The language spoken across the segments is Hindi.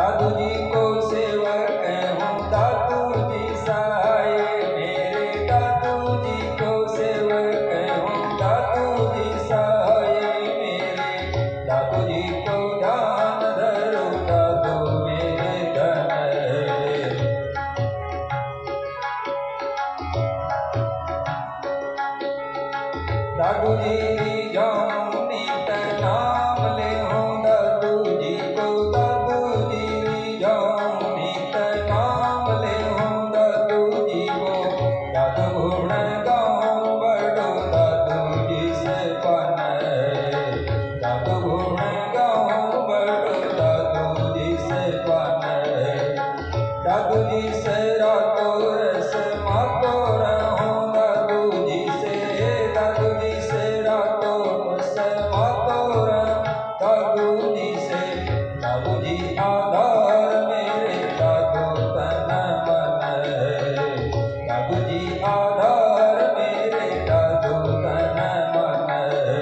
दादू जी को सेवक हूँ, दादू जी सहाय मेरे। दादू जी को सेवक हूँ, दादू जी सहाय मेरे। दादू जी को ध्यान धरो, दादू मेरे धन रे। दादू जी जाऊं नीत नाम ले हूँ, दादू जी को। दादू जी जाऊं नीत नाम ले हूँ, दादू जी को। दादू गुण गाऊं बड़ो, दादू जी से पान रे। दादू गुण गाऊं बड़ो, दादू जी से पान रे। दादू जी से रातों रस मातो रहूं, दादू जी से। दादू जी से रातों रस मातो रहूं, दादू जी से। दादू जी आधार मेरे, दादू तन मन है। दादू जी आधार मेरे, दादू तन मन है।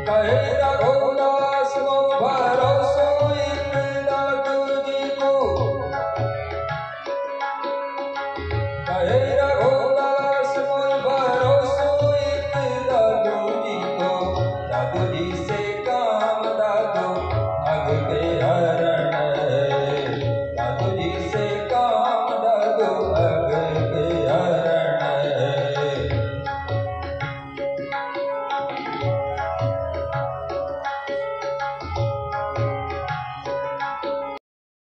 कहे रघुदास को भरोसो इन दादू जी को। कहे रघुदास को भरोसो इन दादू जी को। दादू जी से काम दादू अग के हरण। दादू जी से